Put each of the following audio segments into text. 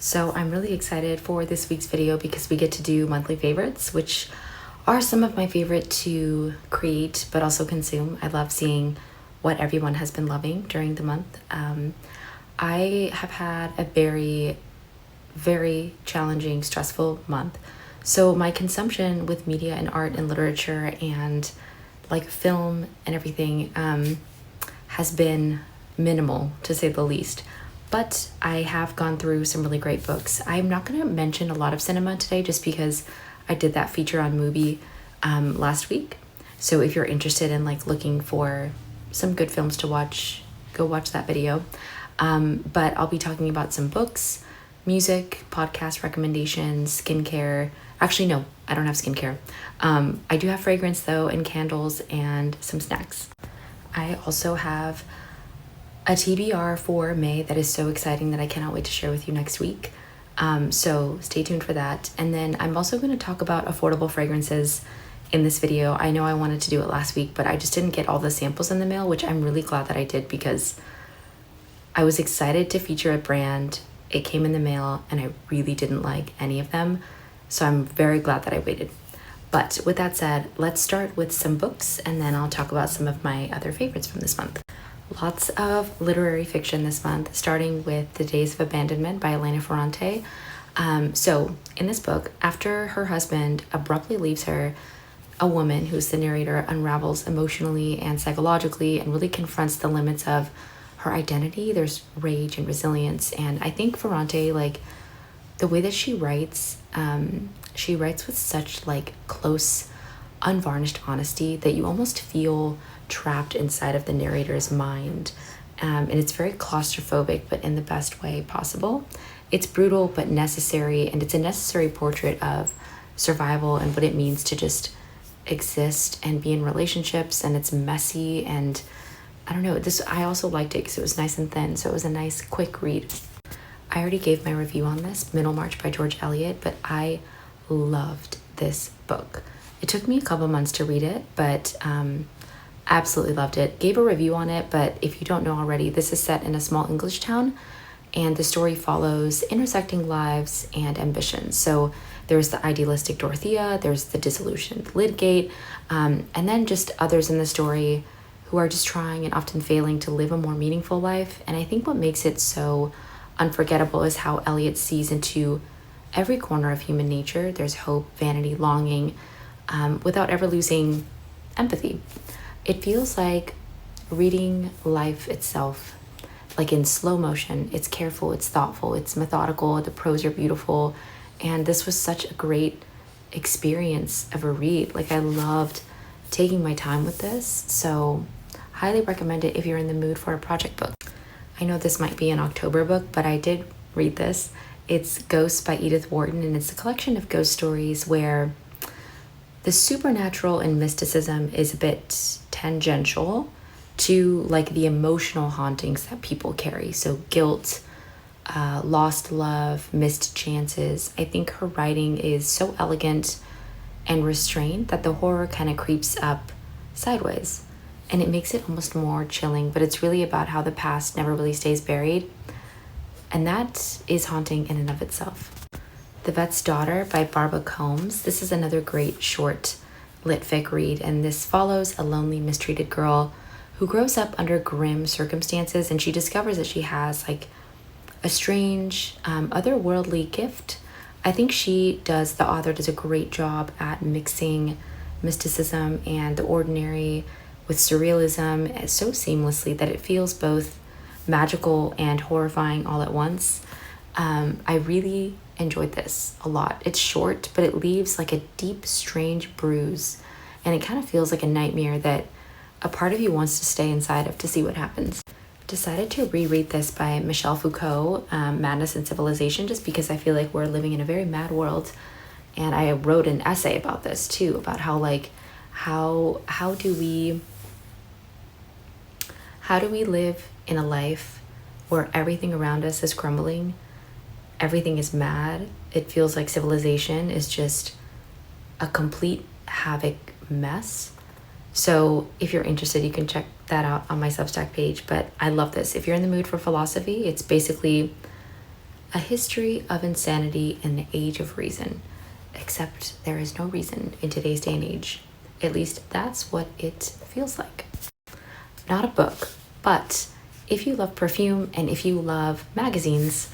So I'm really excited for this week's video because we get to do monthly favorites, which are some of my favorite to create but also consume. I love seeing what everyone has been loving during the month. I have had a very, very challenging, stressful month. So my consumption with media and art and literature and like film and everything has been minimal, to say the least. But I have gone through some really great books. I'm not going to mention a lot of cinema today just because I did that feature on MUBI last week. So if you're interested in like looking for some good films to watch, go watch that video. But I'll be talking about some books, music, podcast recommendations, skincare. Actually, no, I don't have skincare. I do have fragrance though, and candles and some snacks. I also have a TBR for May that is so exciting that I cannot wait to share with you next week. So stay tuned for that. And then I'm also going to talk about affordable fragrances in this video. I know I wanted to do it last week, but I just didn't get all the samples in the mail, which I'm really glad that I did because I was excited to feature a brand. It came in the mail and I really didn't like any of them. So I'm very glad that I waited. But with that said, let's start with some books and then I'll talk about some of my other favorites from this month. Lots of literary fiction this month, starting with The Days of Abandonment by Elena Ferrante. So in this book, after her husband abruptly leaves her, a woman who's the narrator unravels emotionally and psychologically and really confronts the limits of her identity. There's rage and resilience. And I think Ferrante, like the way that she writes with such like close, unvarnished honesty that you almost feel trapped inside of the narrator's mind. And it's very claustrophobic, but in the best way possible. It's brutal, but necessary. And it's a necessary portrait of survival and what it means to just exist and be in relationships. And it's messy. And I don't know, I also liked it because it was nice and thin. So it was a nice, quick read. I already gave my review on this, Middlemarch by George Eliot, but I loved this book. It took me a couple months to read it, but absolutely loved it. Gave a review on it, but if you don't know already, this is set in a small English town, and the story follows intersecting lives and ambitions. So there's the idealistic Dorothea, there's the disillusioned Lydgate, and then just others in the story who are just trying and often failing to live a more meaningful life. And I think what makes it so unforgettable is how Eliot sees into every corner of human nature. There's hope, vanity, longing, without ever losing empathy. It feels like reading life itself, like in slow motion. It's careful, it's thoughtful, it's methodical, the prose are beautiful, and this was such a great experience of a read. Like I loved taking my time with this, so highly recommend it if you're in the mood for a project book. I know this might be an October book, but I did read this. It's Ghosts by Edith Wharton, and it's a collection of ghost stories where the supernatural and mysticism is a bit tangential to like the emotional hauntings that people carry. So guilt, lost love, missed chances. I think her writing is so elegant and restrained that the horror kind of creeps up sideways. And it makes it almost more chilling, but it's really about how the past never really stays buried. And that is haunting in and of itself. The Vet's Daughter by Barbara Combs. This is another great short lit fic read, and this follows a lonely, mistreated girl who grows up under grim circumstances, and she discovers that she has like a strange, otherworldly gift. I think the author does a great job at mixing mysticism and the ordinary with surrealism so seamlessly that it feels both magical and horrifying all at once. I really enjoyed this a lot. It's short, but it leaves like a deep, strange bruise and it kind of feels like a nightmare that a part of you wants to stay inside of to see what happens. Decided to reread this by Michel Foucault, Madness and Civilization, just because I feel like we're living in a very mad world. And I wrote an essay about this too, about how do we live in a life where everything around us is crumbling, everything is mad. It feels like civilization is just a complete havoc mess. So if you're interested, you can check that out on my Substack page. But I love this. If you're in the mood for philosophy, it's basically a history of insanity in the age of reason. Except there is no reason in today's day and age. At least that's what it feels like. Not a book, but if you love perfume and if you love magazines,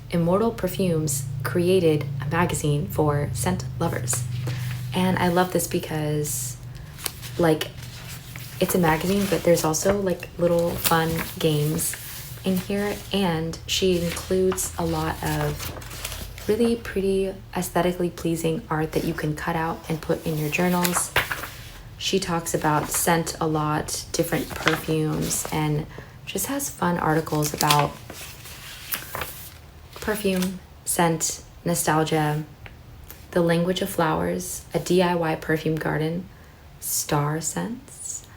Immortal Perfumes created a magazine for scent lovers. And I love this because, like, it's a magazine, but there's also like little fun games in here, and she includes a lot of really pretty, aesthetically pleasing art that you can cut out and put in your journals. She talks about scent a lot, different perfumes, and just has fun articles about perfume, scent, nostalgia, the language of flowers, a DIY perfume garden, star scents,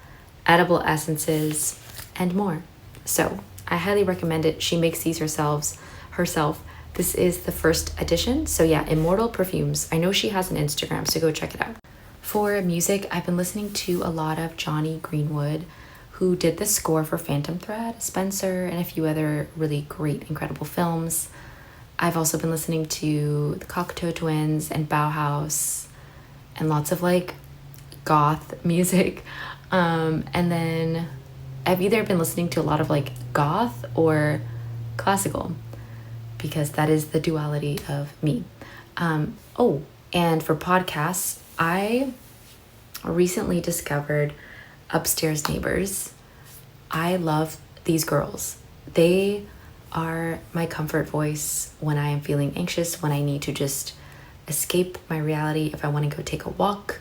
edible essences, and more. So I highly recommend it. She makes these herself. This is the first edition. So yeah, Immortal Perfumes. I know she has an Instagram, so go check it out. For music, I've been listening to a lot of Johnny Greenwood, who did the score for Phantom Thread, Spencer, and a few other really great, incredible films. I've also been listening to the Cocteau Twins and Bauhaus and lots of like goth music. And then I've either been listening to a lot of like goth or classical, because that is the duality of me. And for podcasts, I recently discovered Upstairs Neighbors. I love these girls. They are my comfort voice when I am feeling anxious, when I need to just escape my reality, if I want to go take a walk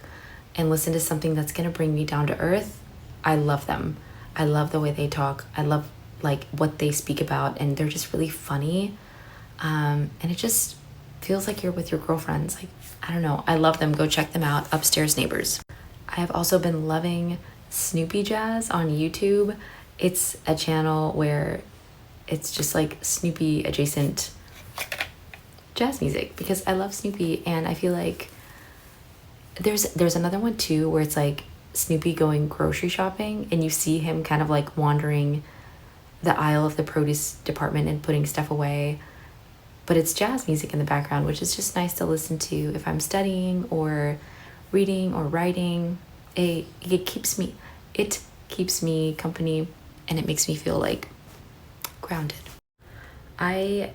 and listen to something that's going to bring me down to earth. I love them. I love the way they talk. I love like what they speak about, and they're just really funny. And it just feels like you're with your girlfriends. Like, I don't know. I love them. Go check them out. Upstairs Neighbors. I have also been loving Snoopy Jazz on YouTube. It's a channel where it's just like Snoopy adjacent jazz music, because I love Snoopy, and I feel like there's another one too where it's like Snoopy going grocery shopping, and you see him kind of like wandering the aisle of the produce department and putting stuff away, but it's jazz music in the background, which is just nice to listen to if I'm studying or reading or writing. It keeps me company, and it makes me feel like grounded. I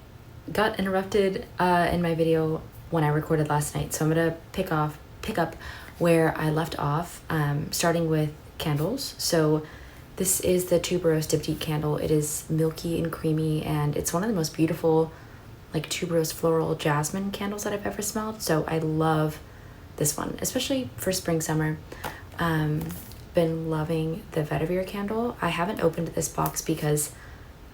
got interrupted in my video when I recorded last night, so I'm gonna pick up where I left off, starting with candles. So this is the Tuberose Diptyque candle. It is milky and creamy, and it's one of the most beautiful like tuberose floral jasmine candles that I've ever smelled. So I love this one, especially for spring, summer. Been loving the vetiver candle. I haven't opened this box because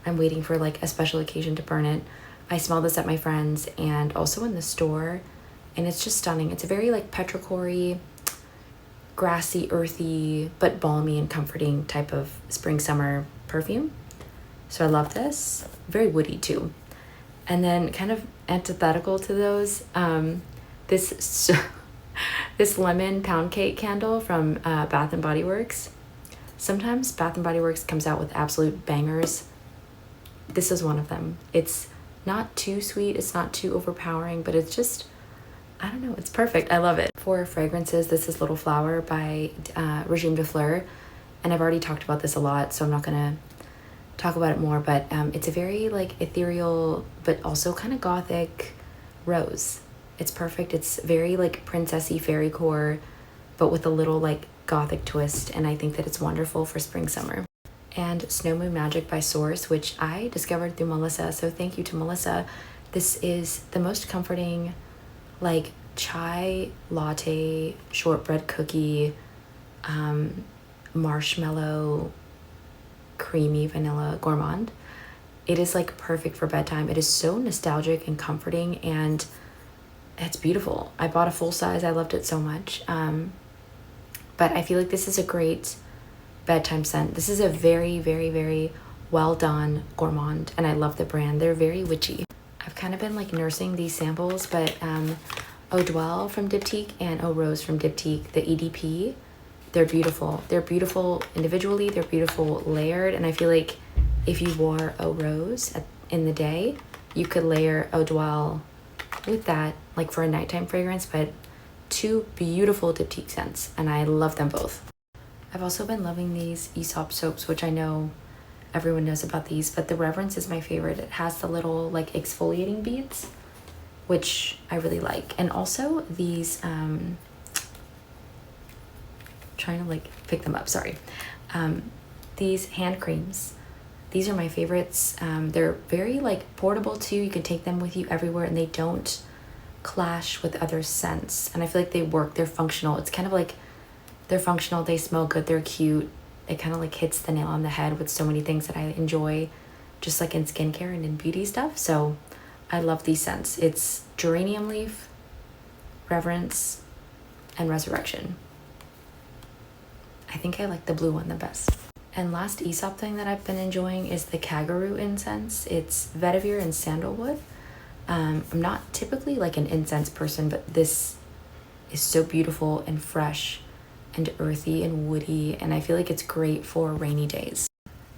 I'm waiting for like a special occasion to burn it. I smelled this at my friend's and also in the store, and it's just stunning. It's a very like petrichor-y, grassy, earthy, but balmy and comforting type of spring summer perfume. So I love this. Very woody too. And then kind of antithetical to those, this lemon pound cake candle from Bath and Body Works. Sometimes Bath and Body Works comes out with absolute bangers. This is one of them. It's not too sweet, it's not too overpowering, but it's just, I don't know, it's perfect. I love it. For fragrances, this is Little Flower by Regime de Fleur, and I've already talked about this a lot, so I'm not gonna talk about it more, but it's a very like ethereal but also kind of gothic rose. It's perfect. It's very like princessy fairy core, but with a little like gothic twist, and I think that it's wonderful for spring, summer. And Snow Moon Magic by Source, which I discovered through Melissa, so thank you to Melissa. This is the most comforting like chai latte shortbread cookie marshmallow creamy vanilla gourmand. It is like perfect for bedtime. It is so nostalgic and comforting, and it's beautiful. I bought a full size. I loved it so much. But I feel like this is a great bedtime scent. This is a very, very, very well done gourmand, and I love the brand. They're very witchy. I've kind of been like nursing these samples, but Eau Dwell from Diptyque and Eau Rose from Diptyque, the EDP, they're beautiful. They're beautiful individually. They're beautiful layered, and I feel like if you wore Eau Rose in the day, you could layer Eau Dwell with that, like for a nighttime fragrance. But two beautiful Diptyque scents, and I love them both. I've also been loving these Aesop soaps, which I know everyone knows about these, but the Reverence is my favorite. It has the little like exfoliating beads, which I really like. And also these, trying to like pick them up, sorry. These hand creams. These are my favorites. They're very like portable too. You can take them with you everywhere, and they don't clash with other scents. And I feel like they work, they're functional. It's kind of like they're functional, they smell good, they're cute. It kind of like hits the nail on the head with so many things that I enjoy just like in skincare and in beauty stuff. So I love these scents. It's Geranium Leaf, Reverence, and Resurrection. I think I like the blue one the best. And last Aesop thing that I've been enjoying is the Kangaroo incense. It's vetiver and sandalwood. I'm not typically like an incense person, but this is so beautiful and fresh and earthy and woody, and I feel like it's great for rainy days.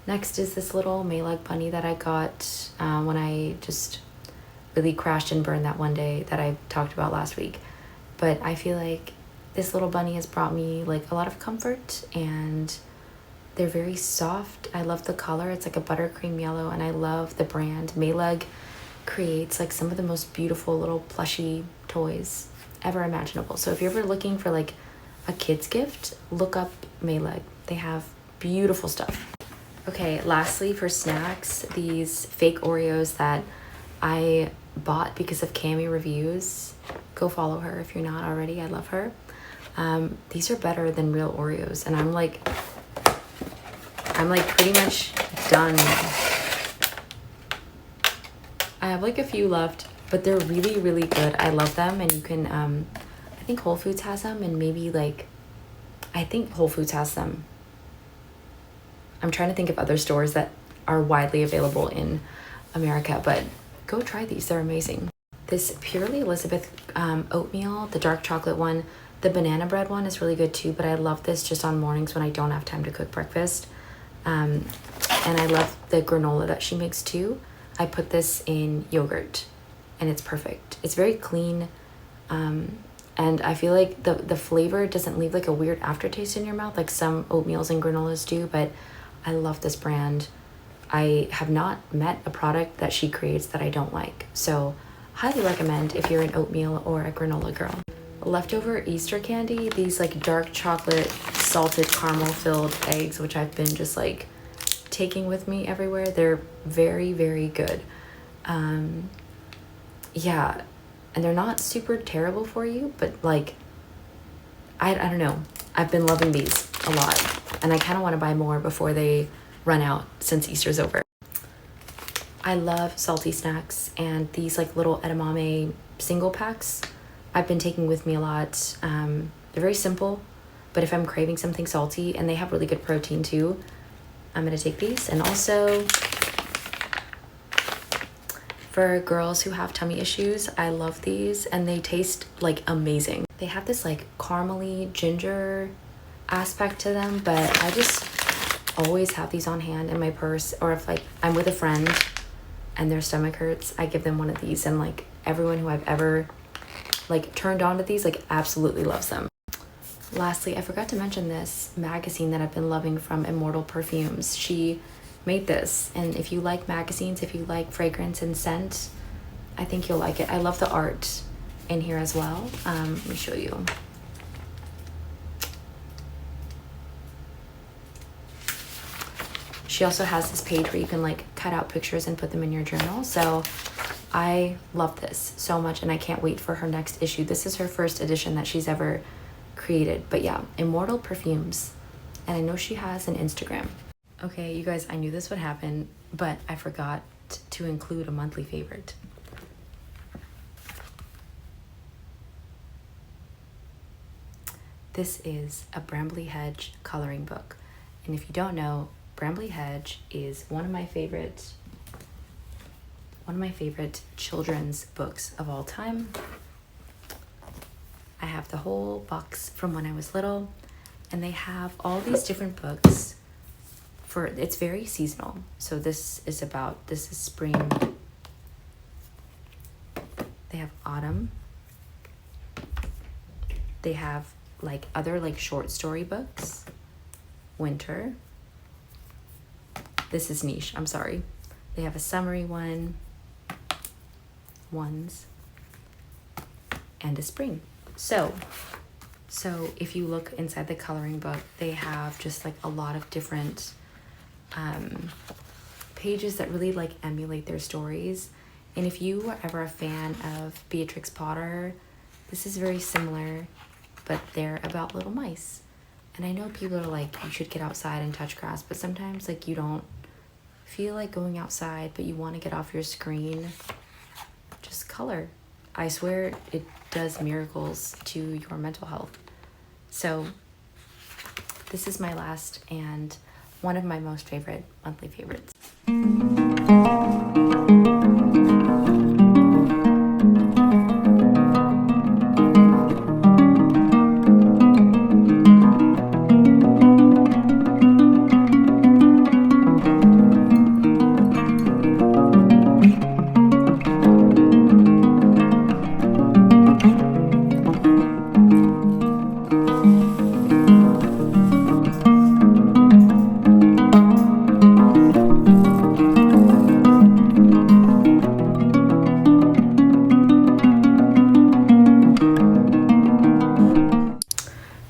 Next is this little Maylug bunny that I got when I just really crashed and burned that one day that I talked about last week. But I feel like this little bunny has brought me like a lot of comfort, and they're very soft. I love the color. It's like a buttercream yellow, and I love the brand. Maylug creates like some of the most beautiful little plushy toys ever imaginable. So if you're ever looking for like a kid's gift, look up Maylug. They have beautiful stuff. Okay, lastly for snacks, these fake Oreos that I bought because of Cami reviews. Go follow her if you're not already. I love her. These are better than real Oreos, and I'm like pretty much done. I have like a few left, but they're really, really good. I love them, and you can, I think Whole Foods has them, and maybe like, I think Whole Foods has them. I'm trying to think of other stores that are widely available in America, but go try these. They're amazing. This Purely Elizabeth oatmeal, the dark chocolate one, the banana bread one is really good too, but I love this just on mornings when I don't have time to cook breakfast. And I love the granola that she makes too. I put this in yogurt, and it's perfect. It's very clean, and I feel like the flavor doesn't leave like a weird aftertaste in your mouth like some oatmeals and granolas do, but I love this brand. I have not met a product that she creates that I don't like, so highly recommend if you're an oatmeal or a granola girl. Leftover Easter candy, these like dark chocolate salted caramel filled eggs, which I've been just like taking with me everywhere. They're very, very good. Yeah, and they're not super terrible for you, but like I don't know, I've been loving these a lot, and I kind of want to buy more before they run out since Easter's over. I love salty snacks, and these like little edamame single packs I've been taking with me a lot. They're very simple, but if I'm craving something salty, and they have really good protein too, I'm gonna take these. And also for girls who have tummy issues, I love these, and they taste like amazing. They have this like caramely ginger aspect to them, but I just always have these on hand in my purse, or if like I'm with a friend and their stomach hurts, I give them one of these, and like everyone who I've ever like turned on to these like absolutely loves them. Lastly, I forgot to mention this magazine that I've been loving from Immortal Perfumes. She made this, and if you like magazines, if you like fragrance and scent, I think you'll like it. I love the art in here as well. Let me show you. She also has this page where you can like cut out pictures and put them in your journal. So I love this so much, and I can't wait for her next issue. This is her first edition that she's ever created. But yeah, Immortal Perfumes. And I know she has an Instagram. Okay, you guys, I knew this would happen, but I forgot to include a monthly favorite. This is a Brambley Hedge coloring book. And if you don't know, Brambley Hedge is one of my favorite children's books of all time. I have the whole box from when I was little, and they have all these different books it's very seasonal. So this is spring. They have autumn. They have like other like short story books, winter. This is niche, I'm sorry. They have a summary ones, and a spring. So if you look inside the coloring book, they have just like a lot of different pages that really like emulate their stories. And if you were ever a fan of Beatrix Potter, this is very similar, but they're about little mice. And I know people are like, you should get outside and touch grass, but sometimes like you don't feel like going outside, but you want to get off your screen. Just color. I swear it does miracles to your mental health. So this is my last and one of my most favorite monthly favorites.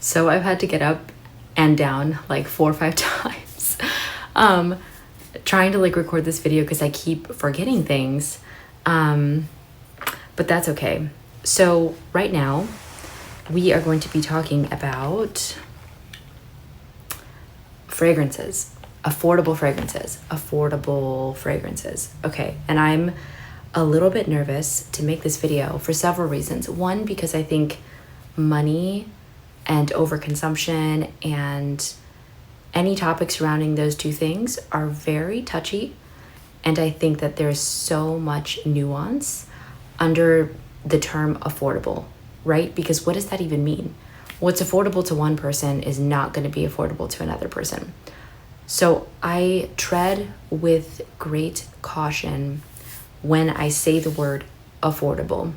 So I've had to get up and down like 4 or 5 times trying to like record this video because I keep forgetting things, but that's okay. So right now we are going to be talking about fragrances, affordable fragrances. Okay, and I'm a little bit nervous to make this video for several reasons. One, because I think money and overconsumption and any topic surrounding those two things are very touchy. And I think that there's so much nuance under the term affordable, right? Because what does that even mean? What's affordable to one person is not going to be affordable to another person. So I tread with great caution when I say the word affordable.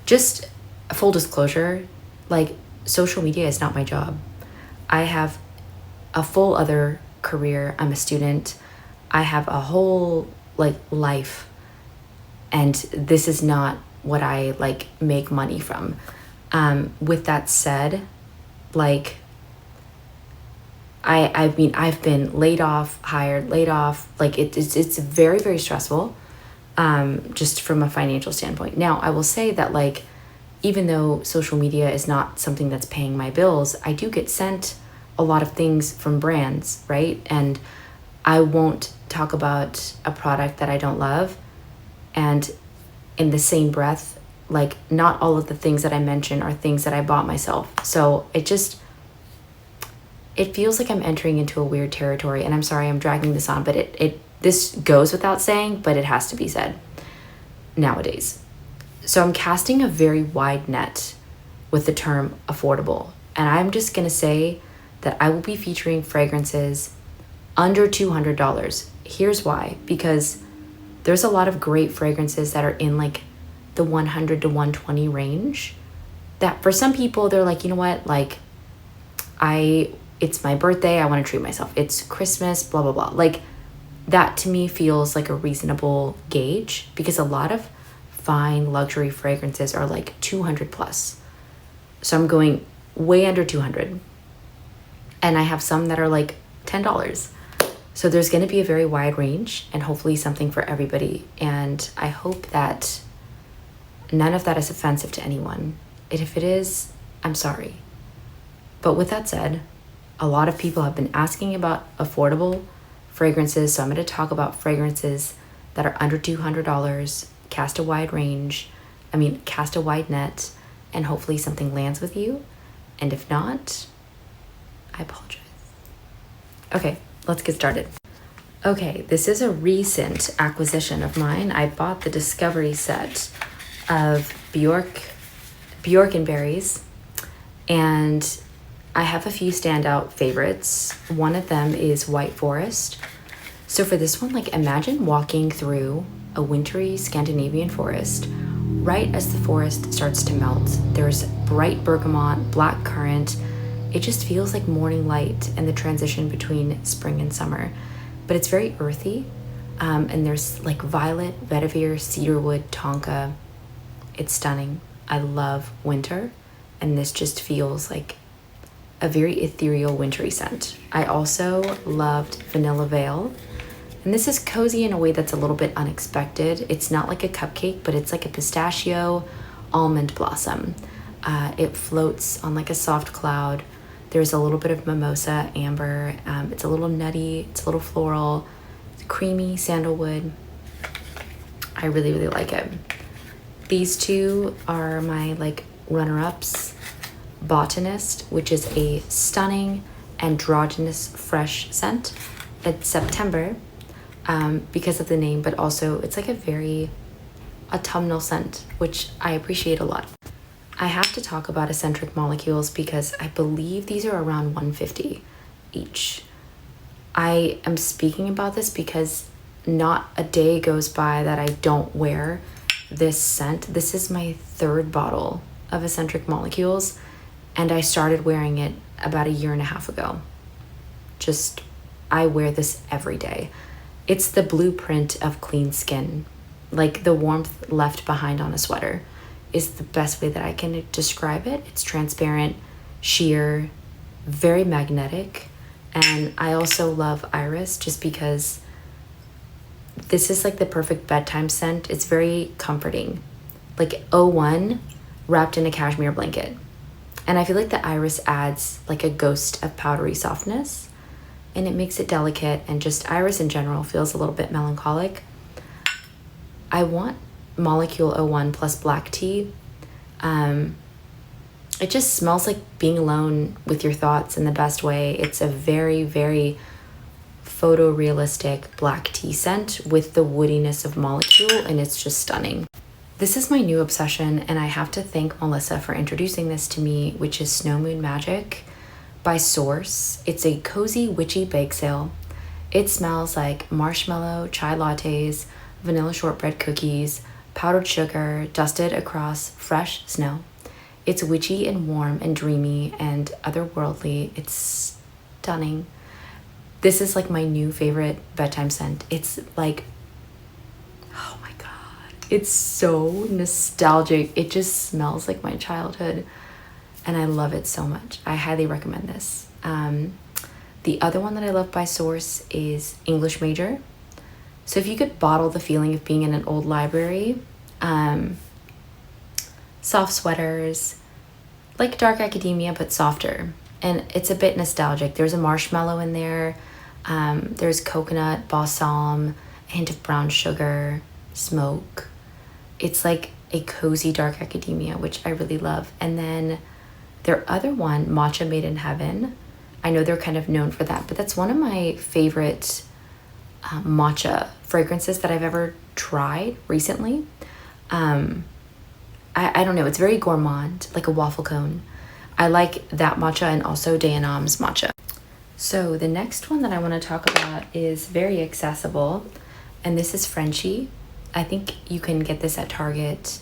Just full disclosure, like social media is not my job. I have a full other career. I'm a student. I have a whole like life, and this is not what I like make money from. With that said, like I mean, I've been laid off, hired, laid off. Like it's very, very stressful, just from a financial standpoint. Now, I will say that like, even though social media is not something that's paying my bills, I do get sent a lot of things from brands, right? And I won't talk about a product that I don't love. And in the same breath, like not all of the things that I mention are things that I bought myself. So it feels like I'm entering into a weird territory, and I'm sorry I'm dragging this on, but this goes without saying, but it has to be said nowadays. So I'm casting a very wide net with the term affordable, and I'm just gonna say that I will be featuring fragrances under $200. Here's why: because there's a lot of great fragrances that are in like the 100 to 120 range that for some people they're like, you know what, like it's my birthday, I want to treat myself, it's Christmas, blah blah blah. Like that to me feels like a reasonable gauge, because a lot of fine luxury fragrances are like 200 plus. So I'm going way under 200, and I have some that are like $10. So there's going to be a very wide range, and hopefully something for everybody. And I hope that none of that is offensive to anyone. And if it is, I'm sorry. But with that said, a lot of people have been asking about affordable fragrances, so I'm going to talk about fragrances that are under $200, cast a wide net, and hopefully something lands with you. And if not, I apologize. Okay, let's get started. Okay, this is a recent acquisition of mine. I bought the Discovery set of Bjork and Berries, and I have a few standout favorites. One of them is White Forest. So for this one, like, imagine walking through a wintry Scandinavian forest. Right as the forest starts to melt, there's bright bergamot, black currant. It just feels like morning light and the transition between spring and summer. But it's very earthy, and there's like violet, vetiver, cedarwood, tonka. It's stunning. I love winter, and this just feels like a very ethereal wintry scent. I also loved Vanilla Veil, and this is cozy in a way that's a little bit unexpected. It's not like a cupcake, but it's like a pistachio almond blossom. It floats on like a soft cloud. There's a little bit of mimosa, amber. It's a little nutty. It's a little floral. It's creamy, sandalwood. I really, really like it. These two are my like runner-ups. Botanist, which is a stunning androgynous fresh scent. It's September because of the name, but also it's like a very autumnal scent, which I appreciate a lot. I have to talk about eccentric molecules because I believe these are around $150 each. I am speaking about this because not a day goes by that I don't wear this scent. This is my third bottle of eccentric molecules, and I started wearing it about 1.5 years ago. I wear this every day. It's the blueprint of clean skin. Like the warmth left behind on a sweater is the best way that I can describe it. It's transparent, sheer, very magnetic. And I also love Iris just because this is like the perfect bedtime scent. It's very comforting. Like 01 wrapped in a cashmere blanket. And I feel like the Iris adds like a ghost of powdery softness, and it makes it delicate, and just Iris in general feels a little bit melancholic. I want Molecule 01 plus black tea. It just smells like being alone with your thoughts in the best way. It's a very, very photorealistic black tea scent with the woodiness of Molecule, and it's just stunning. This is my new obsession, and I have to thank Melissa for introducing this to me, which is Snow Moon Magic by Source. It's a cozy, witchy bake sale. It smells like marshmallow, chai lattes, vanilla shortbread cookies, powdered sugar, dusted across fresh snow. It's witchy and warm and dreamy and otherworldly. It's stunning. This is like my new favorite bedtime scent. It's like, oh my God, it's so nostalgic. It just smells like my childhood, and I love it so much. I highly recommend this. The other one that I love by Source is English Major. So if you could bottle the feeling of being in an old library, soft sweaters, like dark academia, but softer. And it's a bit nostalgic. There's a marshmallow in there. There's coconut, balsam, a hint of brown sugar, smoke. It's like a cozy dark academia, which I really love. And then their other one, Matcha Made in Heaven. I know they're kind of known for that, but that's one of my favorite matcha fragrances that I've ever tried recently. I don't know, it's very gourmand, like a waffle cone. I like that matcha and also Dayanam's matcha. So the next one that I want to talk about is very accessible, and this is Frenchie. I think you can get this at Target.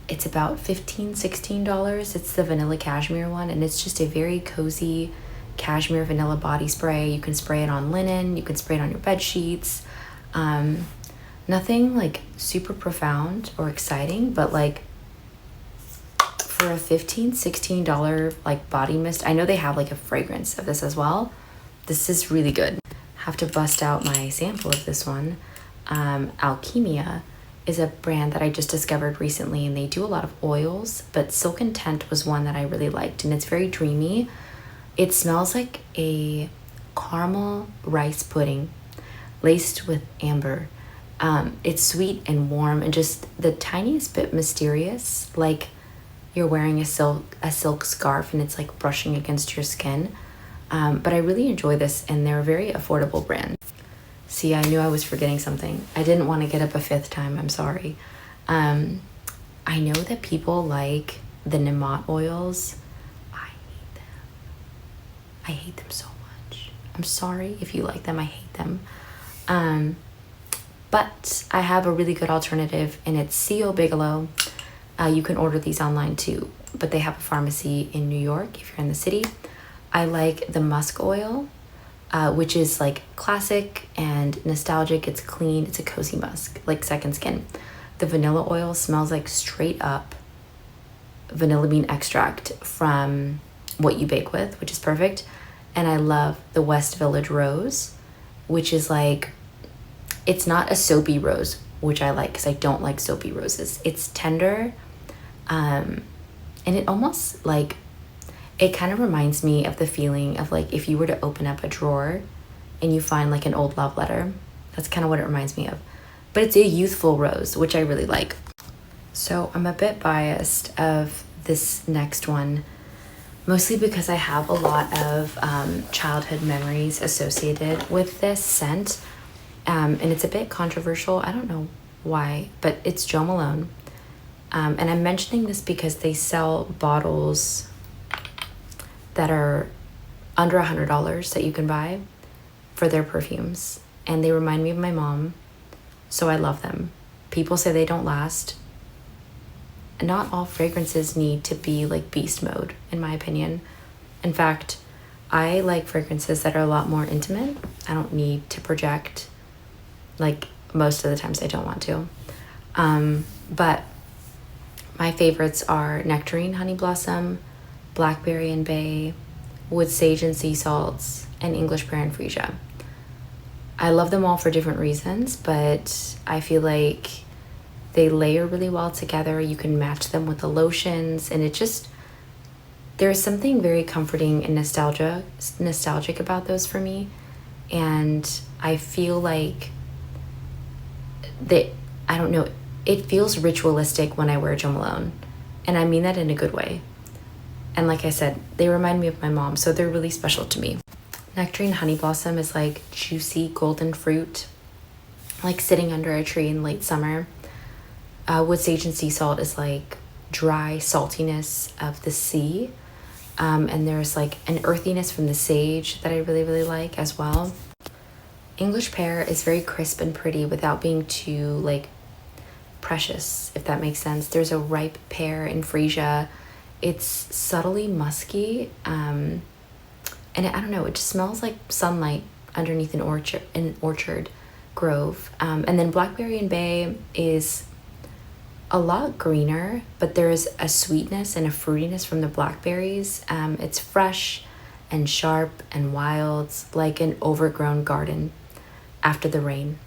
It's about $15-16. It's the vanilla cashmere one, and it's just a very cozy cashmere vanilla body spray. You can spray it on linen, you can spray it on your bed sheets. Nothing like super profound or exciting, but like for a $15-16 like body mist, I know they have like a fragrance of this as well. This is really good. Have to bust out my sample of this one. Alchemia. is a brand that I just discovered recently, and they do a lot of oils, but Silk and Tent was one that I really liked, and it's very dreamy. It smells like a caramel rice pudding laced with amber. It's sweet and warm and just the tiniest bit mysterious, like you're wearing a silk scarf and it's like brushing against your skin. But I really enjoy this, and they're a very affordable brand. See, I knew I was forgetting something. I didn't want to get up a fifth time. I'm sorry. I know that people like the Nemat oils. I hate them. I hate them so much. I'm sorry if you like them. I hate them. But I have a really good alternative, and it's C.O. Bigelow. You can order these online too, but they have a pharmacy in New York if you're in the city. I like the musk oil, which is like classic and nostalgic. It's clean. It's a cozy musk, like Second Skin. The vanilla oil smells like straight up vanilla bean extract from what you bake with, which is perfect. And I love the West Village Rose, which is like, it's not a soapy rose, which I like because I don't like soapy roses. It's tender, and it almost like, it kind of reminds me of the feeling of like if you were to open up a drawer and you find like an old love letter. That's kind of what it reminds me of. But it's a youthful rose, which I really like. So I'm a bit biased of this next one, mostly because I have a lot of childhood memories associated with this scent. And it's a bit controversial. I don't know why, but it's Jo Malone. And I'm mentioning this because they sell bottles that are under $100 that you can buy for their perfumes. And they remind me of my mom, so I love them. People say they don't last. Not all fragrances need to be like beast mode, in my opinion. In fact, I like fragrances that are a lot more intimate. I don't need to project. Like most of the times I don't want to. But my favorites are Nectarine Honey Blossom, Blackberry and Bay, Wood Sage and Sea Salts, and English Pear and Freesia. I love them all for different reasons, but I feel like they layer really well together. You can match them with the lotions, and it just, there's something very comforting and nostalgic about those for me. And I feel like that, I don't know, it feels ritualistic when I wear Jo Malone, and I mean that in a good way. And like I said, they remind me of my mom, so they're really special to me. Nectarine Honey Blossom is like juicy golden fruit, like sitting under a tree in late summer. Wood Sage and Sea Salt is like dry saltiness of the sea. And there's like an earthiness from the sage that I really, really like as well. English Pear is very crisp and pretty without being too like precious, if that makes sense. There's a ripe pear in Freesia. It's subtly musky, and I don't know, it just smells like sunlight underneath an orchard grove. And then Blackberry and Bay is a lot greener, but there's a sweetness and a fruitiness from the blackberries. It's fresh and sharp and wild, like an overgrown garden after the rain.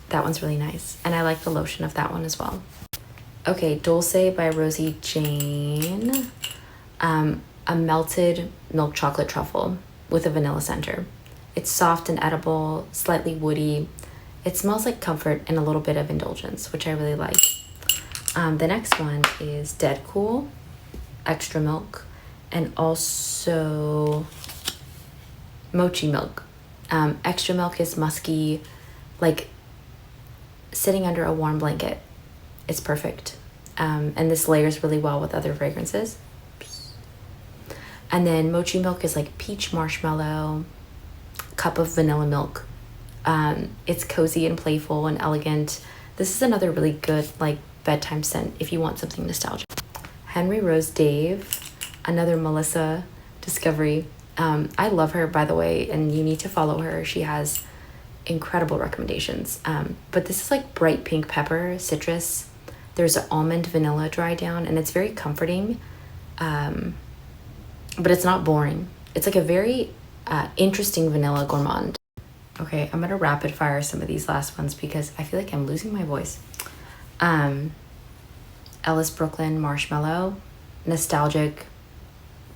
That one's really nice, and I like the lotion of that one as well. Okay, Dulce by Rosie Jane. A melted milk chocolate truffle with a vanilla center. It's soft and edible, slightly woody. It smells like comfort and a little bit of indulgence, which I really like. The next one is Dead Cool, extra milk, and also mochi milk. Extra milk is musky, like sitting under a warm blanket. It's perfect. And this layers really well with other fragrances. And then mochi milk is like peach marshmallow, cup of vanilla milk. It's cozy and playful and elegant. This is another really good like bedtime scent if you want something nostalgic. Henry Rose Dave, another Melissa discovery. I love her, by the way, and you need to follow her. She has incredible recommendations. But this is like bright pink pepper, citrus. There's an almond vanilla dry down, and it's very comforting. But it's not boring. It's like a very interesting vanilla gourmand. Okay, I'm gonna rapid fire some of these last ones because I feel like I'm losing my voice. Ellis Brooklyn Marshmallow, nostalgic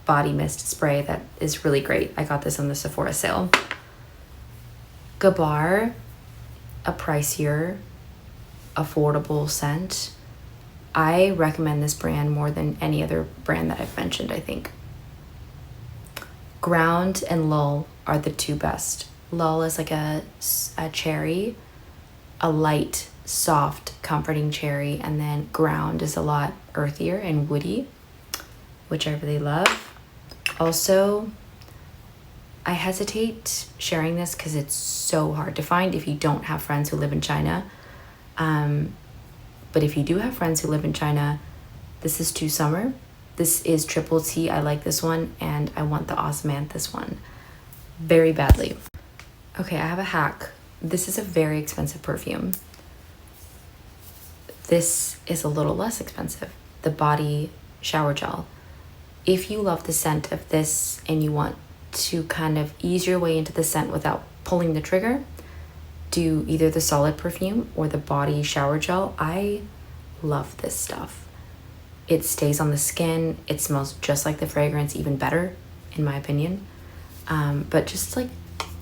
body mist spray that is really great. I got this on the Sephora sale. Gabar, a pricier, affordable scent. I recommend this brand more than any other brand that I've mentioned, I think. Ground and Lull are the two best. Lull is like a cherry, a light, soft, comforting cherry, and then Ground is a lot earthier and woody, which I really love. Also, I hesitate sharing this because it's so hard to find if you don't have friends who live in China. But if you do have friends who live in China, this is Too Summer. This is Triple T. I like this one, and I want the Osmanthus one very badly. Okay, I have a hack. This is a very expensive perfume. This is a little less expensive. The Body Shower Gel. If you love the scent of this and you want to kind of ease your way into the scent without pulling the trigger, do either the solid perfume or the Body Shower Gel. I love this stuff. It stays on the skin. It smells just like the fragrance, even better, in my opinion. But just like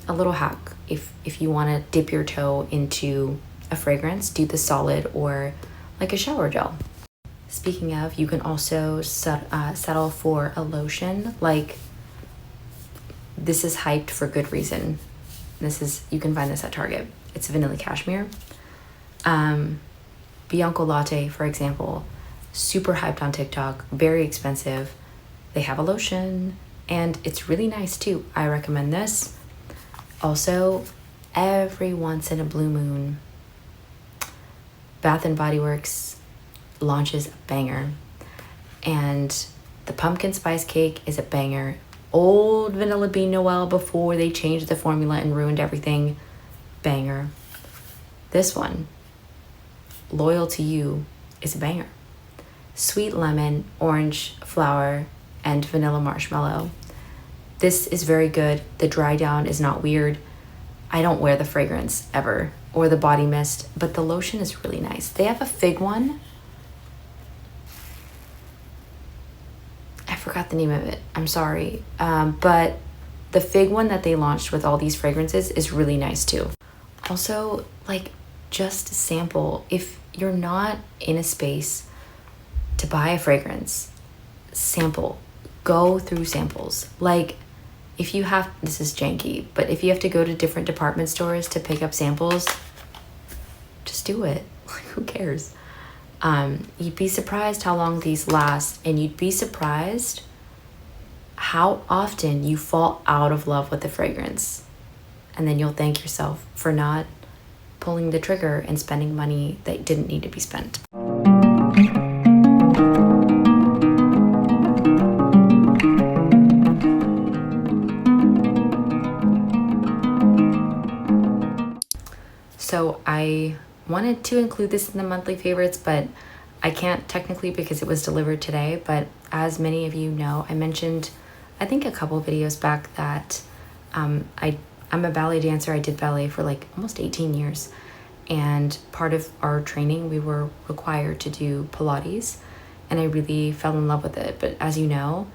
a little hack, if you want to dip your toe into a fragrance, do the solid or like a shower gel. Speaking of, you can also settle for a lotion. Like, this is hyped for good reason. You can find this at Target. It's vanilla cashmere. Bianco Latte, for example, super hyped on TikTok, very expensive. They have a lotion and it's really nice too. I recommend this. Also, every once in a blue moon, Bath and Body Works launches a banger, and the pumpkin spice cake is a banger. Old Vanilla Bean Noel before they changed the formula and ruined everything, banger. This one, Loyal to You, is a banger. Sweet lemon, orange flower, and vanilla marshmallow. This is very good. The dry down is not weird. I don't wear the fragrance ever, or the body mist, but the lotion is really nice. They have a fig one. I forgot the name of it. I'm sorry. But the fig one that they launched with all these fragrances is really nice too. Also, like, just sample. If you're not in a space to buy a fragrance, sample. Go through samples. Like, if you have, this is janky, but if you have to go to different department stores to pick up samples, just do it. Like, who cares? You'd be surprised how long these last, and you'd be surprised how often you fall out of love with the fragrance. And then you'll thank yourself for not pulling the trigger and spending money that didn't need to be spent. So I wanted to include this in the monthly favorites, but I can't technically because it was delivered today. But as many of you know, I mentioned, I think a couple videos back, that I'm a ballet dancer. I did ballet for like almost 18 years. And part of our training, we were required to do Pilates. And I really fell in love with it. But as you know,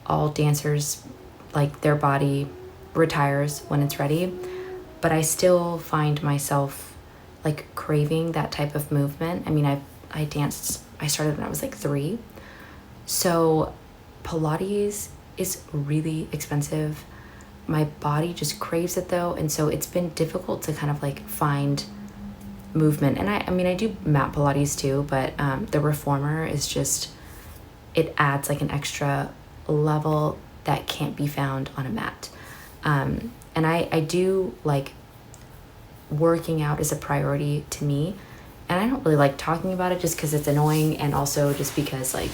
all dancers, like, their body retires when it's ready. But I still find myself like craving that type of movement. I mean, I started when I was like 3. So Pilates is really expensive. My body just craves it though. And so it's been difficult to kind of like find movement. And I mean, I do mat Pilates too, but the reformer is just, it adds like an extra level that can't be found on a mat. And I do like working out is a priority to me, and I don't really like talking about it just because it's annoying, and also just because like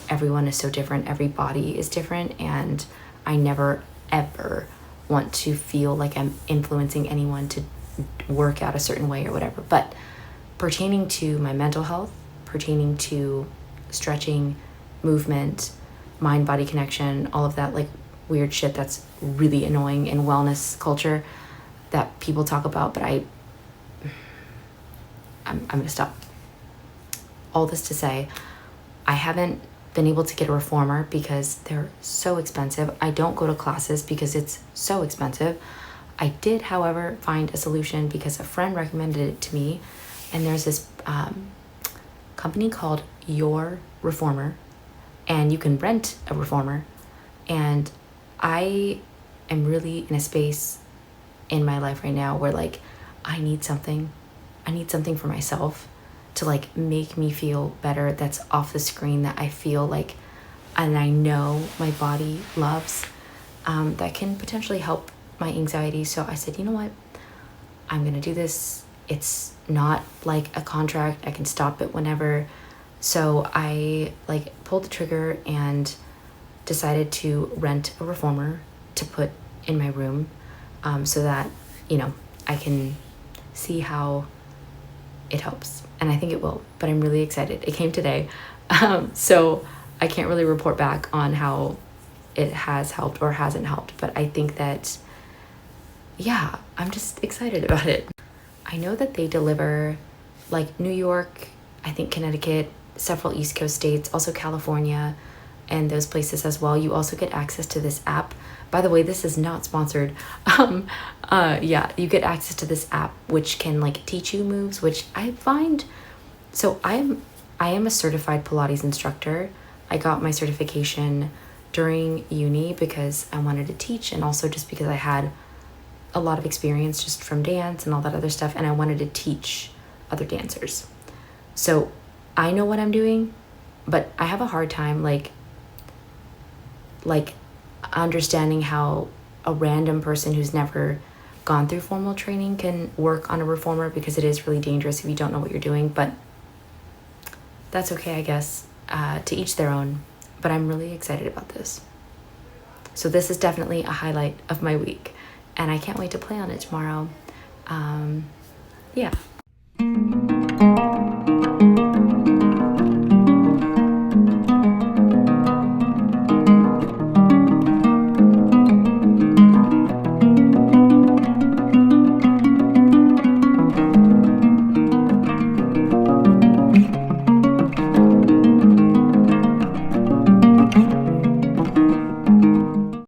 everyone is so different, every body is different, and I never ever want to feel like I'm influencing anyone to work out a certain way or whatever. But pertaining to my mental health, pertaining to stretching, movement, mind-body connection, all of that like weird shit that's really annoying in wellness culture, that people talk about, but I'm gonna stop. All this to say, I haven't been able to get a reformer because they're so expensive. I don't go to classes because it's so expensive. I did, however, find a solution because a friend recommended it to me, and there's this company called Your Reformer, and you can rent a reformer. And I am really in a space in my life right now where like I need something for myself to like make me feel better, that's off the screen, that I feel like and I know my body loves, that can potentially help my anxiety. So I said, you know what, I'm gonna do this. It's not like a contract, I can stop it whenever. So I like pulled the trigger and decided to rent a reformer to put in my room, so that, you know, I can see how it helps. And I think it will, but I'm really excited. It came today. So I can't really report back on how it has helped or hasn't helped, but I think that, yeah, I'm just excited about it. I know that they deliver like New York, I think Connecticut, several East Coast states, also California, and those places as well. You also get access to this app. By the way, this is not sponsored. Yeah, you get access to this app which can like teach you moves, which I find, so I am a certified Pilates instructor. I got my certification during uni because I wanted to teach, and also just because I had a lot of experience just from dance and all that other stuff, and I wanted to teach other dancers. So I know what I'm doing, but I have a hard time like understanding how a random person who's never gone through formal training can work on a reformer, because it is really dangerous if you don't know what you're doing. But that's okay, I guess, to each their own. But I'm really excited about this. So this is definitely a highlight of my week, and I can't wait to play on it tomorrow. Yeah.